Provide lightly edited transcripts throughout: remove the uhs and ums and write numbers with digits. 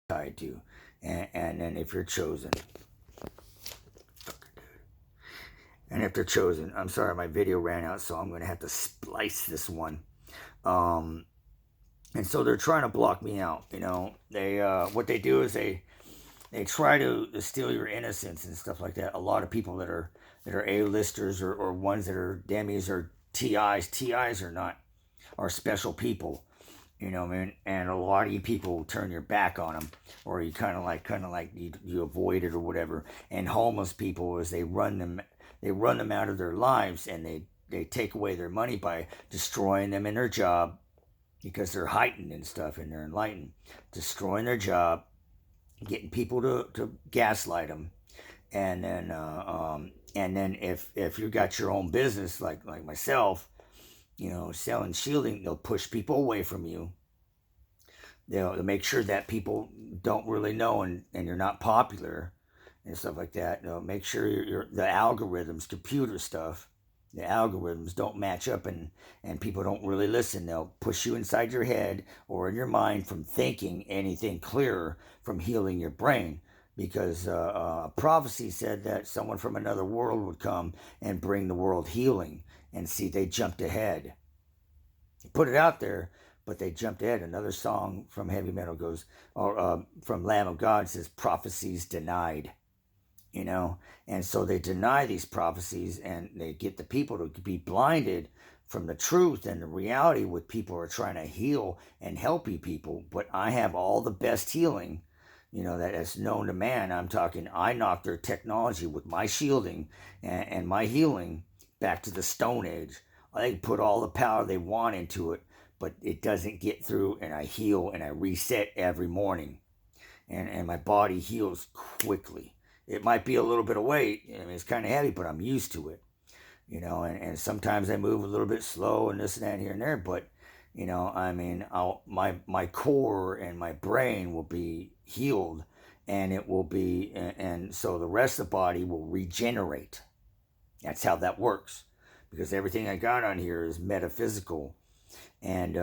tied to. And then if you're chosen, and if they're chosen, I'm sorry, my video ran out, so I'm going to have to splice this one. Um, and so they're trying to block me out. They what they do is they try to steal your innocence and stuff like that. A lot of people that are A-listers or ones that are Demis or TIs. TIs are special people. And a lot of you people turn your back on them, or you kind of like you avoid it or whatever. And homeless people, is they run them out of their lives, and they take away their money by destroying them in their job, because they're heightened and stuff and they're enlightened, destroying their job, getting people to gaslight them, and then if you got your own business like myself, selling shielding, they'll push people away from you. They'll make sure that people don't really know, and you're not popular and stuff like that. They'll make sure the algorithms, computer stuff, the algorithms don't match up, and people don't really listen. They'll push you inside your head or in your mind from thinking anything clearer, from healing your brain. Because prophecy said that someone from another world would come and bring the world healing. And see, they jumped ahead. They put it out there, but they jumped ahead. Another song from heavy metal goes, or from Lamb of God says, prophecies denied. And so they deny these prophecies, and they get the people to be blinded from the truth and the reality. What people are trying to heal and help you people. But I have all the best healing, that is known to man. I'm talking, I knock their technology with my shielding and my healing back to the Stone Age. They put all the power they want into it, but it doesn't get through, and I heal and I reset every morning. And my body heals quickly. It might be a little bit of weight. It's kind of heavy, but I'm used to it. And sometimes I move a little bit slow and this and that here and there, but my core and my brain will be healed, and it will be, and so the rest of the body will regenerate. That's how that works, because everything I got on here is metaphysical. And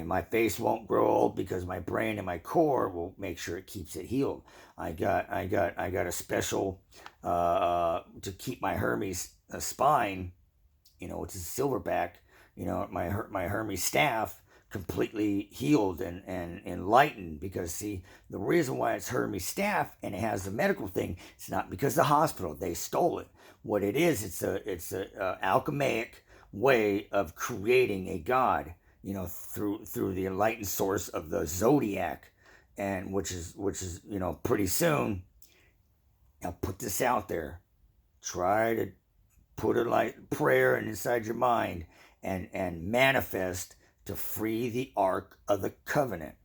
my face won't grow old, because my brain and my core will make sure it keeps it healed. I got a special to keep my Hermes spine, which is silverback. My Hermes staff completely healed and enlightened, because see, the reason why it's Hermes staff and it has the medical thing, it's not because the hospital, they stole it. What it is, it's a alchemic way of creating a god, through the enlightened source of the zodiac, and which is pretty soon. Now put this out there. Try to put a prayer inside your mind, and manifest to free the Ark of the Covenant.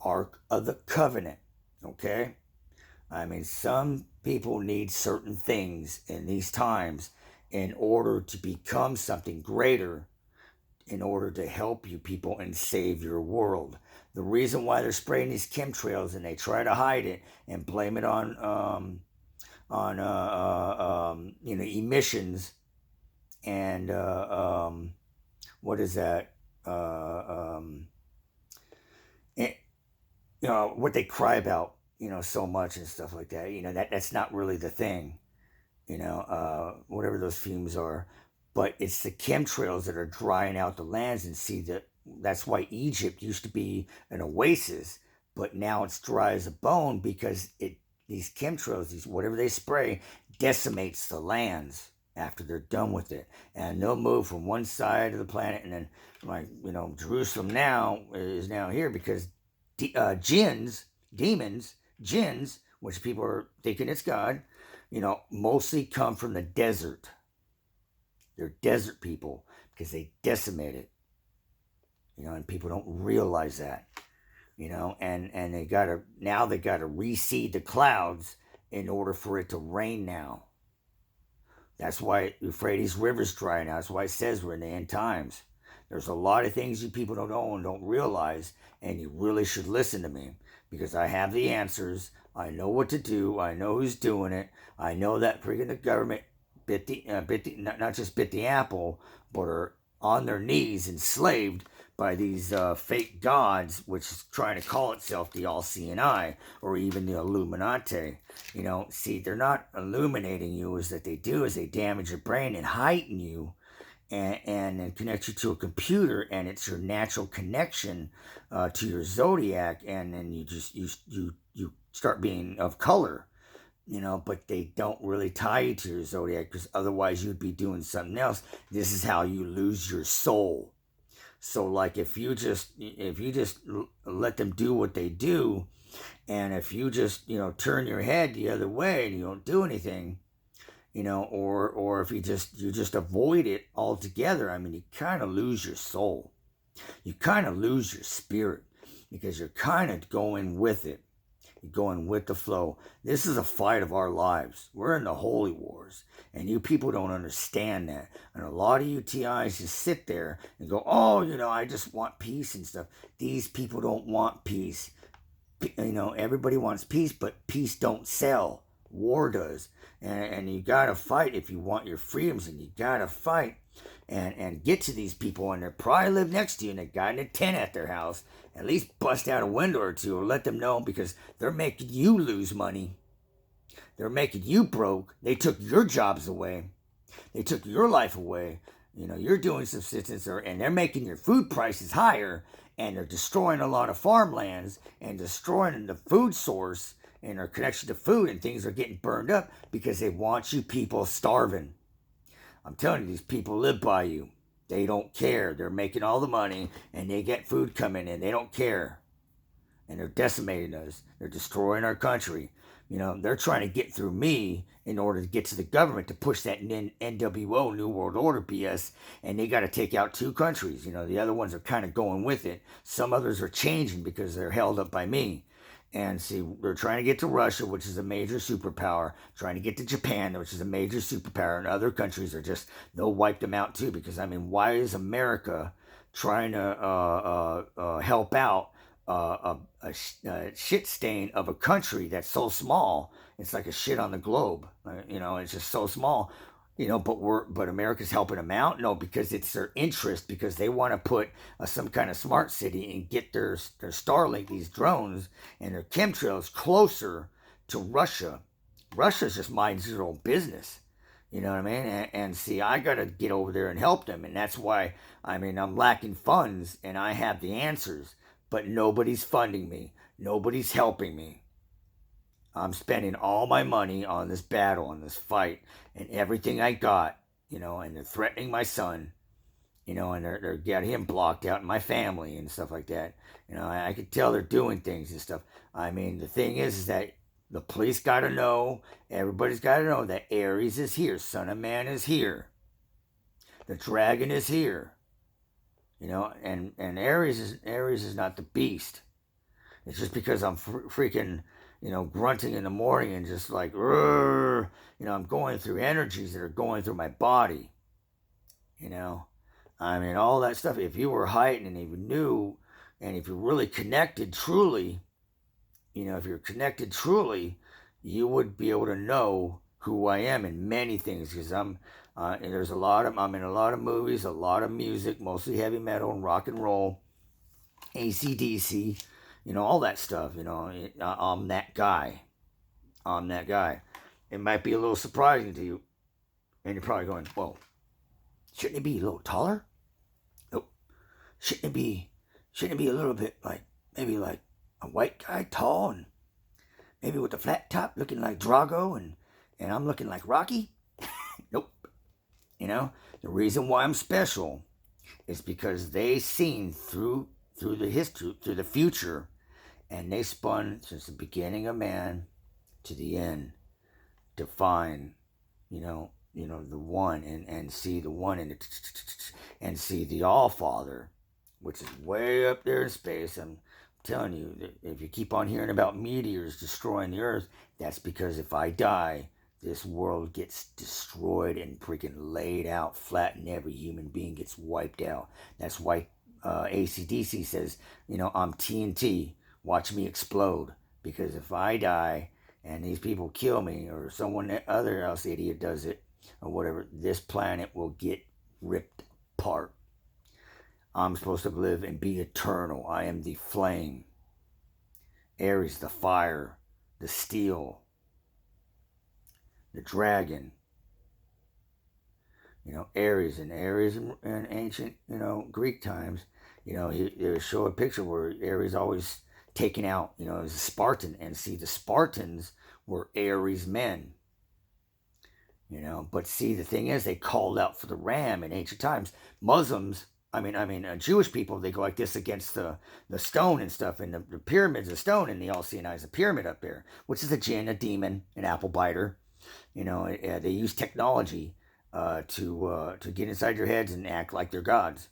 Ark of the Covenant. Okay? Some people need certain things in these times in order to become something greater, in order to help you people and save your world. The reason why they're spraying these chemtrails, and they try to hide it and blame it on emissions, and what is that? It, what they cry about, so much and stuff like that. That's not really the thing. Whatever those fumes are. But it's the chemtrails that are drying out the lands, and see that's why Egypt used to be an oasis, but now it's dry as a bone, because these chemtrails, these whatever they spray, decimates the lands after they're done with it. And they'll move from one side of the planet, and then Jerusalem now is now here, because demons, jinns, which people are thinking it's God, mostly come from the desert. They're desert people, because they decimate it. And people don't realize that. And they gotta reseed the clouds in order for it to rain now. That's why Euphrates River's dry now. That's why it says we're in the end times. There's a lot of things you people don't know and don't realize, and you really should listen to me, because I have the answers. I know what to do. I know who's doing it. I know that freaking the government not just bit the apple, but are on their knees enslaved by these fake gods, which is trying to call itself the all-seeing eye, or even the Illuminati. See, they're not illuminating you. Is that they do is they damage your brain and heighten you, and then connect you to a computer, and it's your natural connection to your zodiac, and then you start being of color. But they don't really tie you to your zodiac, because otherwise you'd be doing something else. This is how you lose your soul. So, like, if you just let them do what they do, and if you just turn your head the other way and you don't do anything, or if you just avoid it altogether, I mean, you kind of lose your soul. You kind of lose your spirit, because you're kind of going with it. You're going with the flow. This is a fight of our lives. We're in the holy wars, and you people don't understand that. And a lot of you TIs just sit there and go, oh, I just want peace and stuff. These people don't want peace. Everybody wants peace, but peace don't sell. War does. And you gotta fight if you want your freedoms, and you gotta fight and get to these people, and they probably live next to you, and they got in a tent at their house. At least bust out a window or two, or let them know, because they're making you lose money. They're making you broke. They took your jobs away. They took your life away. You're doing subsistence, and they're making your food prices higher, and they're destroying a lot of farmlands and destroying the food source and our connection to food, and things are getting burned up because they want you people starving. I'm telling you, these people live by you. They don't care. They're making all the money, and they get food coming in. They don't care. And they're decimating us. They're destroying our country. They're trying to get through me in order to get to the government to push that NWO, New World Order BS, and they got to take out 2 countries. The other ones are kind of going with it. Some others are changing because they're held up by me. And see, they're trying to get to Russia, which is a major superpower, trying to get to Japan, which is a major superpower, and other countries are just, they'll wipe them out too, because, I mean, why is America trying to help out a shit stain of a country that's so small? It's like a shit on the globe. It's just so small. But America's helping them out? No, because it's their interest, because they want to put some kind of smart city and get their Starlink, these drones, and their chemtrails closer to Russia. Russia's just minds their own business. You know what I mean? And see, I got to get over there and help them. And that's why, I'm lacking funds, and I have the answers, but nobody's funding me. Nobody's helping me. I'm spending all my money on this battle, on this fight, and everything I got, and they're threatening my son, and they're getting him blocked out, and my family and stuff like that. I could tell they're doing things and stuff. The thing is that the police got to know, everybody's got to know that Aries is here, Son of Man is here, the dragon is here, and Aries is not the beast. It's just because I'm freaking, grunting in the morning and just like, I'm going through energies that are going through my body. All that stuff. If you were heightened and if you knew, and if you're really connected truly, if you're connected truly, you would be able to know who I am in many things, because I'm in a lot of movies, a lot of music, mostly heavy metal and rock and roll, AC/DC. All that stuff, I'm that guy. I'm that guy. It might be a little surprising to you. And you're probably going, well, shouldn't it be a little taller? Nope. Shouldn't it be a little bit maybe like a white guy, tall, and maybe with a flat top, looking like Drago, and I'm looking like Rocky? Nope. The reason why I'm special is because they seen through the history, through the future, and they spun since the beginning of man to the end to find, the one, and see the one and see the All-Father, which is way up there in space. I'm telling you, that if you keep on hearing about meteors destroying the Earth, that's because if I die, this world gets destroyed and freaking laid out flat, and every human being gets wiped out. That's why AC/DC says, I'm TNT. Watch me explode, because if I die and these people kill me, or someone other else idiot does it or whatever, this planet will get ripped apart. I'm supposed to live and be eternal. I am the flame. Aries, the fire, the steel, the dragon. Aries in ancient, Greek times, they would show a picture where Aries always taken out, as a Spartan. And see, the Spartans were Aries men. But see, the thing is, they called out for the ram in ancient times. Muslims, Jewish people, they go like this against the stone and stuff, and the pyramids of stone, and they all see an eyes a pyramid up there, which is a jinn, a demon, an apple biter. They use technology to get inside your heads and act like they're gods,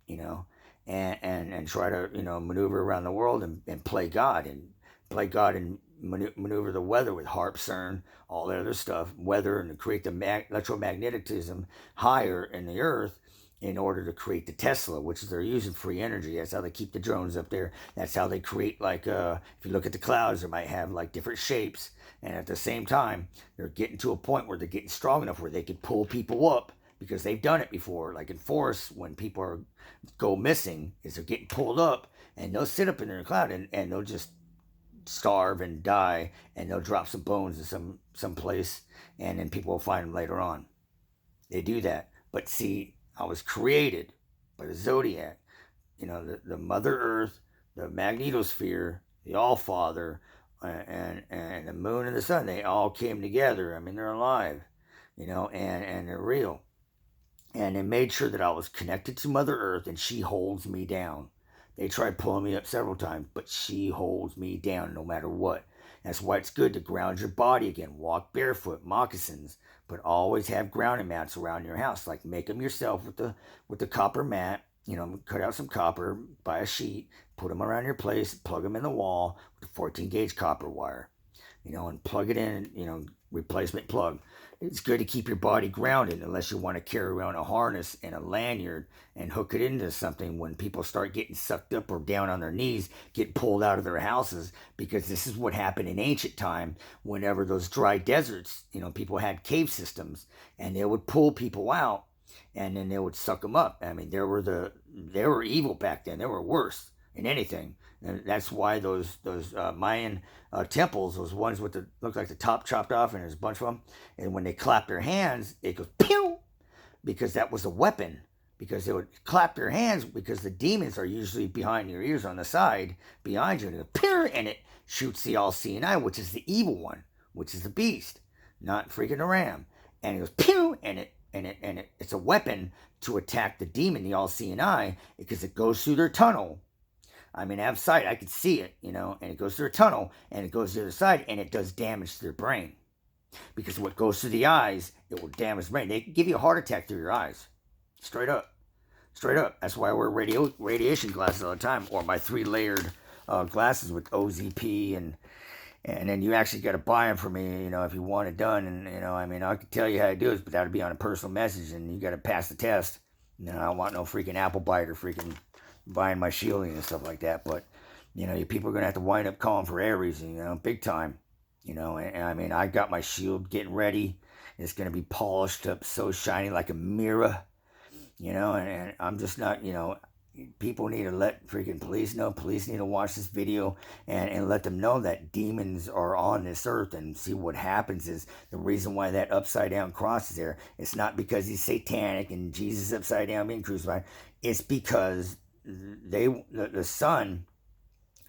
and try to maneuver around the world and play God and maneuver the weather with harp, CERN, all that other stuff, weather, and to create the electromagnetism higher in the earth in order to create the Tesla, which is they're using free energy. That's how they keep the drones up there. That's how they create, like, if you look at the clouds, they might have like different shapes. And at the same time, they're getting to a point where they're getting strong enough where they can pull people up, because they've done it before. Like in forests, when people go missing, is they're getting pulled up, and they'll sit up in their cloud, and they'll just starve and die, and they'll drop some bones in some place, and then people will find them later on. They do that. But see, I was created by the zodiac, the Mother Earth, the magnetosphere, the All-Father, and the moon and the sun. They all came together. They're alive, and they're real. And they made sure that I was connected to Mother Earth, and she holds me down. They tried pulling me up several times, but she holds me down no matter what. That's why it's good to ground your body again. Walk barefoot, moccasins, but always have grounding mats around your house. Like, make them yourself with the copper mat. Cut out some copper, buy a sheet, put them around your place, plug them in the wall with a 14 gauge copper wire, and plug it in, replacement plug. It's good to keep your body grounded, unless you want to carry around a harness and a lanyard and hook it into something when people start getting sucked up or down on their knees, get pulled out of their houses, because this is what happened in ancient time. Whenever those dry deserts, people had cave systems, and they would pull people out, and then they would suck them up. They were evil back then. They were worse than anything. And that's why those Mayan temples, those ones with look like the top chopped off, and there's a bunch of them. And when they clap their hands, it goes pew, because that was a weapon. Because they would clap their hands, because the demons are usually behind your ears on the side, behind you, and it goes pew, and it shoots the all-seeing eye, which is the evil one, which is the beast, not freaking the ram. And it goes pew, and it's a weapon to attack the demon, the all-seeing eye, because it goes through their tunnel. I have sight, I could see it, and it goes through a tunnel, and it goes to the other side, and it does damage to their brain. Because what goes through the eyes, it will damage the brain. They can give you a heart attack through your eyes. Straight up. That's why I wear radiation glasses all the time, or my 3-layered glasses with OZP, and then you actually got to buy them for me, if you want it done. And, I can tell you how to do it, but that would be on a personal message, and you got to pass the test. I don't want no freaking apple biter freaking buying my shielding and stuff like that. But people are gonna have to wind up calling for Aries, big time. And I got my shield getting ready. It's gonna be polished up, so shiny like a mirror. And I'm just not. People need to let freaking police know. Police need to watch this video and let them know that demons are on this earth. And see, what happens is, the reason why that upside down cross is there, it's not because he's satanic and Jesus upside down being crucified. It's because the sun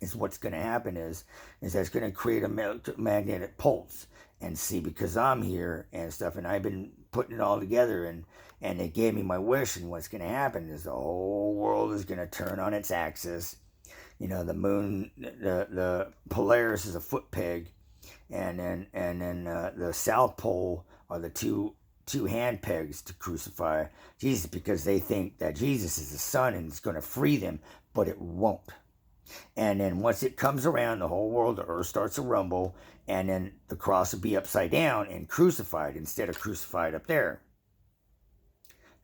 is what's going to happen is that's going to create a magnetic pulse. And see, because I'm here and stuff, and I've been putting it all together, and they gave me my wish, and what's going to happen is the whole world is going to turn on its axis. The moon, the Polaris is a foot peg, and then the South Pole are the two hand pegs to crucify Jesus, because they think that Jesus is the sun and it's going to free them, but it won't. And then once it comes around, the whole world, the earth starts to rumble, and then the cross will be upside down and crucified instead of crucified up there.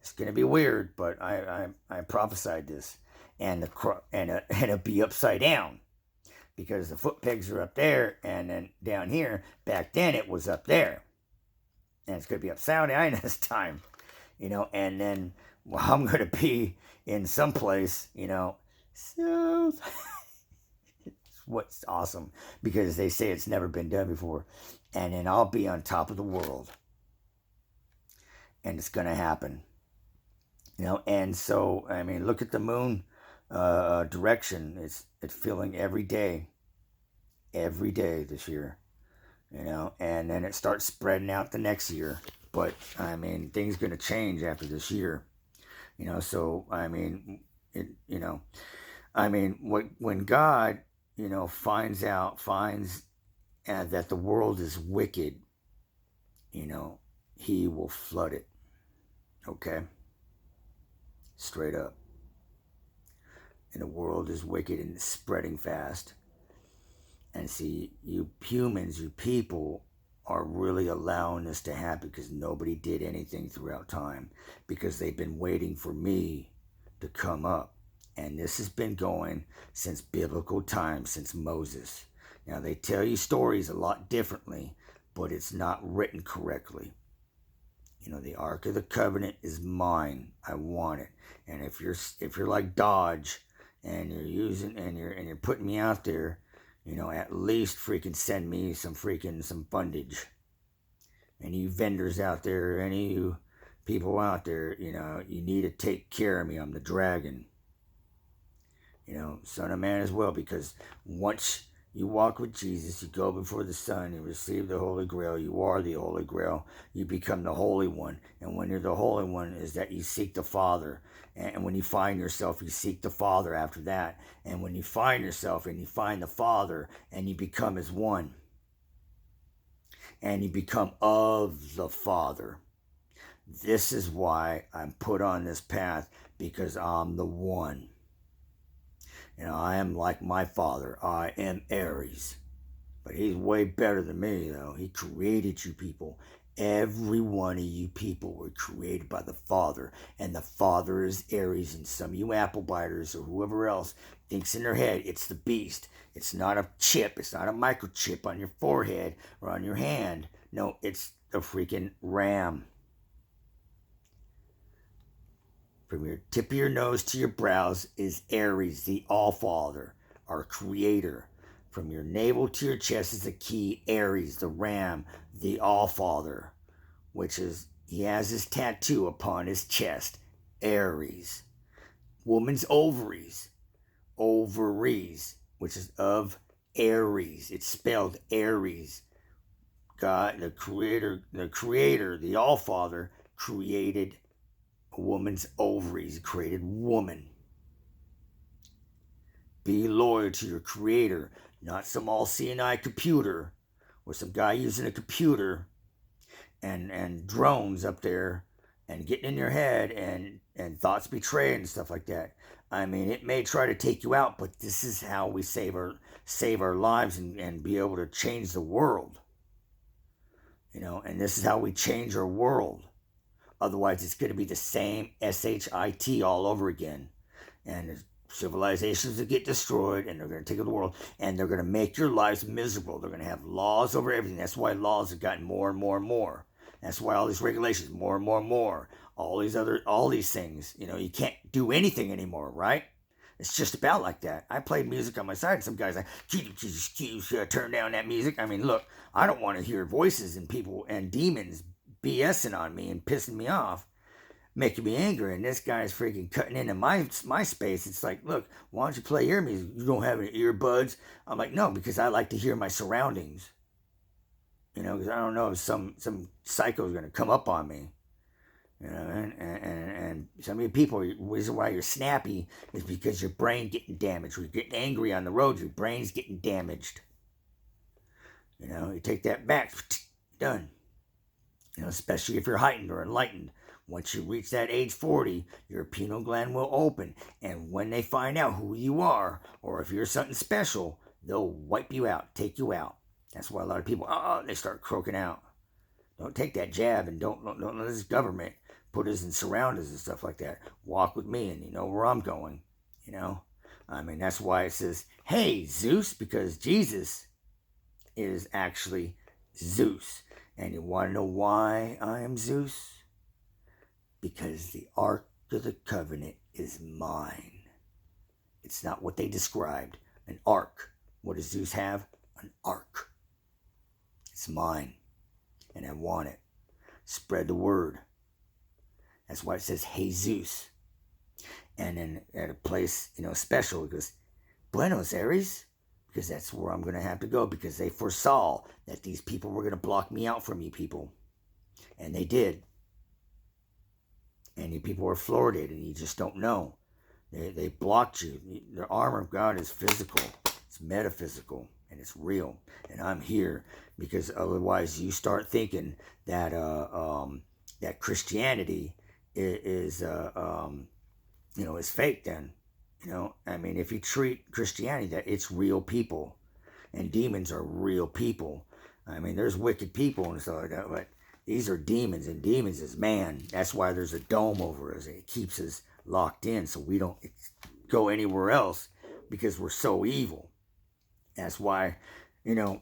It's going to be weird, but I prophesied this, and it'll be upside down, because the foot pegs are up there, and then down here, back then it was up there. And it's going to be upside down this time, and then Well, I'm going to be in some place, south. What's awesome because they say it's never been done before. And then I'll be on top of the world. And it's going to happen. And so, I mean, look at the moon direction. It's filling every day this year, and then it starts spreading out the next year. But I mean, things going to change after this year, So I mean, when God, finds that the world is wicked, He will flood it. Okay, straight up. And the world is wicked and it's spreading fast. And see, you humans, you people, are really allowing this to happen because nobody did anything throughout time because they've been waiting for me to come up. And this has been going since biblical times, since Moses. Now, they tell you stories a lot differently, but it's not written correctly. The Ark of the Covenant is mine. I want it. And if you're like Dodge and you're putting me out there, at least freaking send me some fundage. Any you vendors out there, any you people out there, you need to take care of me. I'm the dragon. Son of Man as well, because once you walk with Jesus, you go before the Son, you receive the Holy Grail, you are the Holy Grail, you become the Holy One. And when you're the Holy One is that you seek the Father. And when you find yourself, you seek the Father after that. And when you find yourself and you find the Father and you become as one. And you become of the Father. This is why I'm put on this path, because I'm the one. I am like my father. I am Aries. But he's way better than me, though. He created you people. Every one of you people were created by the Father. And the Father is Aries. And some of you apple biters or whoever else thinks in their head it's the beast. It's not a chip. It's not a microchip on your forehead or on your hand. No, it's the freaking ram. From your tip of your nose to your brows is Aries, the All-Father, our Creator. From your navel to your chest is the key, Aries, the ram, the All-Father, which is, he has his tattoo upon his chest, Aries. Woman's ovaries, which is of Aries. It's spelled Aries. God, the Creator, the All-Father, created a woman's ovaries, created woman. Be loyal to your Creator, not some all-seeing-eye computer or some guy using a computer and drones up there and getting in your head and thoughts betrayed and stuff like that. I mean, it may try to take you out, but this is how we save our lives and be able to change the world. And this is how we change our world. Otherwise, it's going to be the same SHIT all over again. And civilizations will get destroyed, and they're going to take over the world, and they're going to make your lives miserable. They're going to have laws over everything. That's why laws have gotten more and more and more. That's why all these regulations, more and more and more. All these things, you can't do anything anymore, right? It's just about like that. I played music on my side, and some guys like, turn down that music. I mean, look, I don't want to hear voices and people and demons BSing on me and pissing me off, making me angry. And this guy's freaking cutting into my space. It's like, look, why don't you play your music? You don't have any earbuds? I'm like, no, because I like to hear my surroundings. Because I don't know if some psycho is going to come up on me. And some of you people, the reason why you're snappy is because your brain getting damaged. When you're getting angry on the road, your brain's getting damaged. You take that back, done. Especially if you're heightened or enlightened. Once you reach that age 40, your pineal gland will open. And when they find out who you are, or if you're something special, they'll wipe you out, take you out. That's why a lot of people, they start croaking out. Don't take that jab, and don't let this government put us and surround us and stuff like that. Walk with me, and you know where I'm going. I mean, that's why it says, hey, Zeus, because Jesus is actually Zeus. And you want to know why I am Zeus? Because the Ark of the covenant is mine. It's not what they described. An ark. What does Zeus have? An ark. It's mine. And I want it. Spread the word. That's why it says, hey, Zeus. And then at a place, special, it goes, Buenos Aires? Because that's where I'm going to have to go, because they foresaw that these people were going to block me out from you people. And they did. And you people are fluoridated, and you just don't know. They blocked you. The armor of God is physical. It's metaphysical, and it's real. And I'm here because otherwise you start thinking that that Christianity is fake. Then, I mean, if you treat Christianity that it's real people, and demons are real people. I mean, there's wicked people and stuff like that, but these are demons, and demons is man. That's why there's a dome over us. It keeps us locked in so we don't go anywhere else, because we're so evil. That's why, the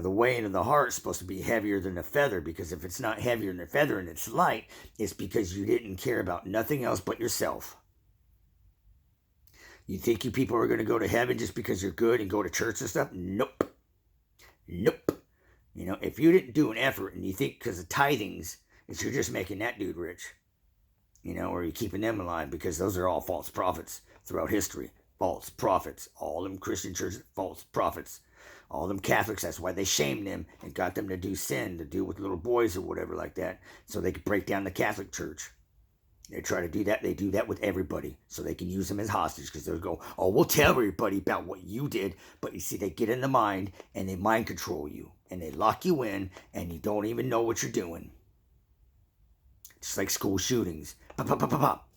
weight of the heart is supposed to be heavier than a feather, because if it's not heavier than a feather and it's light, it's because you didn't care about nothing else but yourself. You think you people are going to go to heaven just because you're good and go to church and stuff? Nope. If you didn't do an effort and you think because of tithings that you're just making that dude rich, or you're keeping them alive, because those are all false prophets throughout history. False prophets. All them Christian churches, false prophets. All them Catholics, that's why they shamed them and got them to do sin, to do with little boys or whatever like that, so they could break down the Catholic Church. They try to do that. They do that with everybody, so they can use them as hostage, because they'll go, oh, we'll tell everybody about what you did. But you see, they get in the mind, and they mind control you, and they lock you in, and you don't even know what you're doing. Just like school shootings. Pop, pop, pop, pop, pop.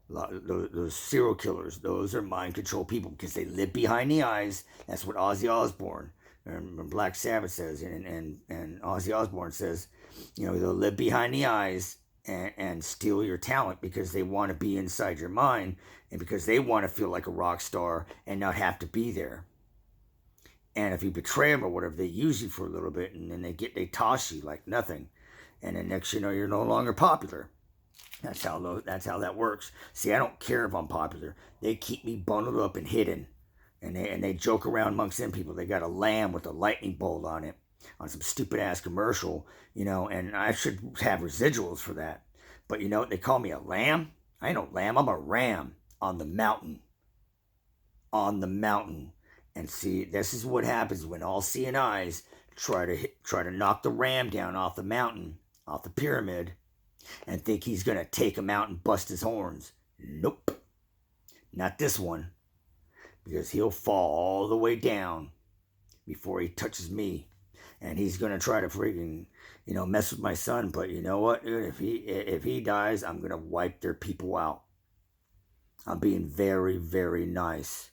Those serial killers, those are mind control people, because they live behind the eyes. That's what Ozzy Osbourne and Black Sabbath says, and Ozzy Osbourne says, they'll live behind the eyes and steal your talent, because they want to be inside your mind, and because they want to feel like a rock star and not have to be there. And if you betray them or whatever, they use you for a little bit, and then they toss you like nothing, and then next you're no longer popular. That's how that works. See, I don't care if I'm popular. They keep me bundled up and hidden, and they joke around amongst them people. They got a lamb with a lightning bolt on it, on some stupid ass commercial, and I should have residuals for that. But they call me a lamb. I ain't no lamb. I'm a ram on the mountain. On the mountain. And see, this is what happens when all seeing eyes try to knock the ram down off the mountain, off the pyramid, and think he's gonna take him out and bust his horns. Nope. Not this one. Because he'll fall all the way down before he touches me. And he's gonna try to freaking, mess with my son. But you know what, dude? If he dies, I'm gonna wipe their people out. I'm being very, very nice.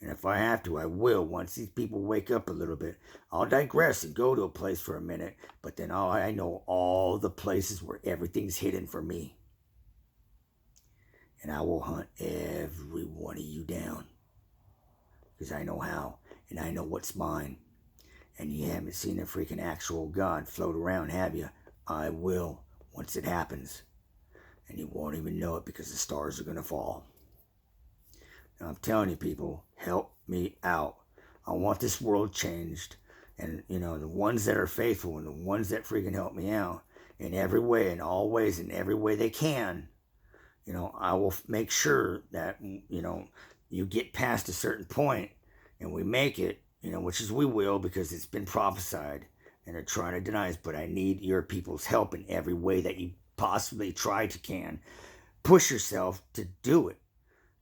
And if I have to, I will. Once these people wake up a little bit, I'll digress and go to a place for a minute. But then I know all the places where everything's hidden for me. And I will hunt every one of you down. Because I know how. And I know what's mine. And you haven't seen a freaking actual God float around, have you? I will, once it happens. And you won't even know it, because the stars are going to fall. Now, I'm telling you, people, help me out. I want this world changed. And, the ones that are faithful and the ones that freaking help me out in every way, in all ways, in every way they can, I will make sure that, you get past a certain point and we make it, which is we will, because it's been prophesied and they're trying to deny us. But I need your people's help in every way that you possibly can. Push yourself to do it.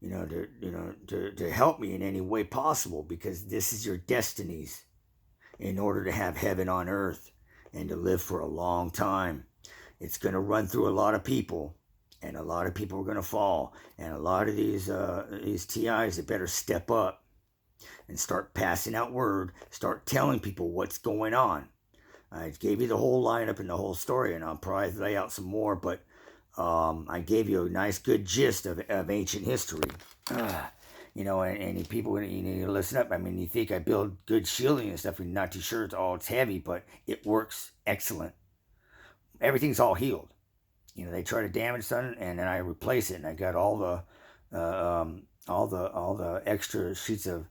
To help me in any way possible, because this is your destinies in order to have heaven on earth and to live for a long time. It's going to run through a lot of people, and a lot of people are going to fall, and a lot of these TIs, they better step up and start passing out word, start telling people what's going on. I gave you the whole lineup and the whole story, and I'll probably lay out some more, but I gave you a nice, good gist of ancient history. And people, you need to listen up. I mean, you think I build good shielding and stuff, and you're not too sure it's heavy, but it works excellent. Everything's all healed. They try to damage something, and then I replace it, and I got all the extra sheets of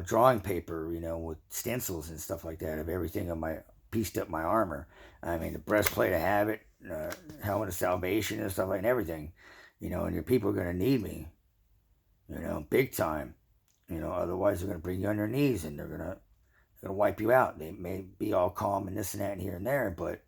drawing paper, with stencils and stuff like that of everything of my pieced up my armor. I mean, the breastplate I have it, helmet of salvation and stuff like that, and everything, and your people are gonna need me, big time. Otherwise they're gonna bring you on your knees and they're gonna wipe you out. They may be all calm and this and that and here and there, but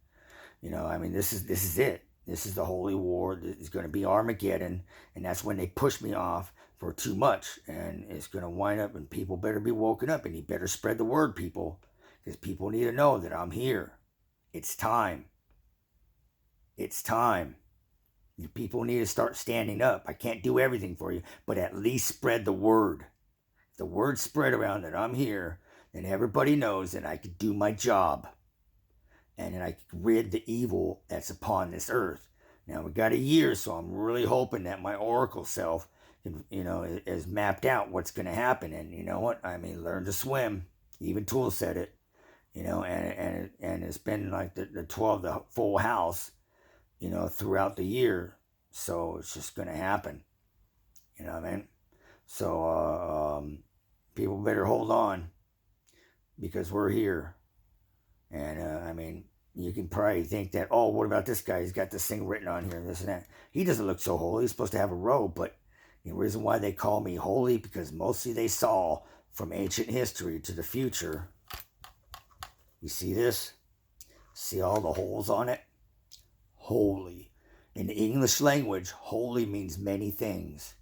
I mean, this is it. This is the holy war. It's going to be Armageddon, and that's when they push me off for too much, and it's going to wind up, and people better be woken up, and you better spread the word, people, because people need to know that I'm here. It's time. It's time. You people need to start standing up. I can't do everything for you, but at least spread the word. If the word spread around that I'm here, then everybody knows that I can do my job. And then I can rid the evil that's upon this earth. Now we got a year, so I'm really hoping that my oracle self, has mapped out what's going to happen. And you know what? I mean, learn to swim. Even Tool said it. And it's been like the 12, the full house, throughout the year. So it's just going to happen. You know what I mean? So people better hold on, because we're here. And I mean, you can probably think that, oh, what about this guy? He's got this thing written on here and this and that. He doesn't look so holy. He's supposed to have a robe, but the reason why they call me holy, because mostly they saw from ancient history to the future. You see this? See all the holes on it? Holy. In the English language, holy means many things.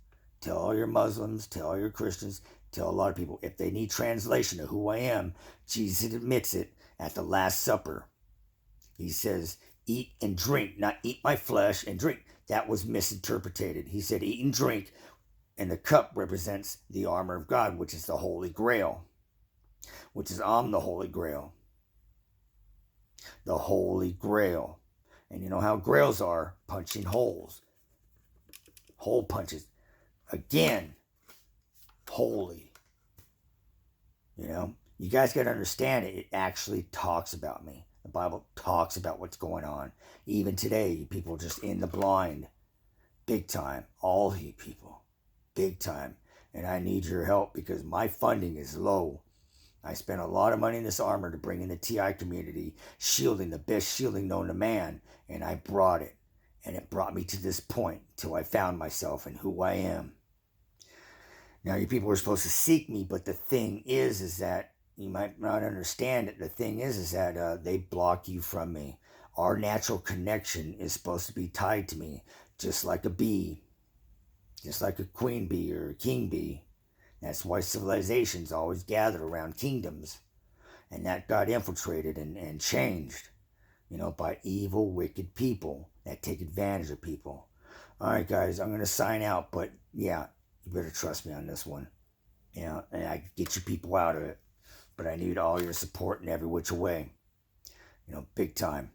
Tell all your Muslims, tell all your Christians, tell a lot of people. If they need translation of who I am, Jesus admits it at the Last Supper. He says, eat and drink, not eat my flesh and drink. That was misinterpreted. He said, eat and drink, and the cup represents the armor of God, which is the Holy Grail, which is I'm the Holy Grail. The Holy Grail. And you know how grails are? Punching holes. Hole punches. Again, holy. You guys got to understand it. It actually talks about me. The Bible talks about what's going on. Even today, you people are just in the blind. Big time. All you people. Big time. And I need your help because my funding is low. I spent a lot of money in this armor to bring in the TI community, shielding, the best shielding known to man. And I brought it. And it brought me to this point till I found myself and who I am. Now, you people are supposed to seek me, but the thing is that you might not understand it. The thing is that they block you from me. Our natural connection is supposed to be tied to me, just like a bee, just like a queen bee or a king bee. That's why civilizations always gather around kingdoms. And that got infiltrated and changed, by evil, wicked people that take advantage of people. All right, guys, I'm going to sign out, but yeah, you better trust me on this one. And I can get you people out of it. But I need all your support in every which way. Big time,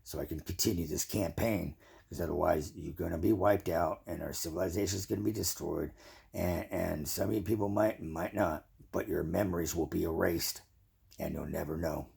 so I can continue this campaign. Because otherwise, you're going to be wiped out, and our civilization is going to be destroyed. And some of you people might not, but your memories will be erased, and you'll never know.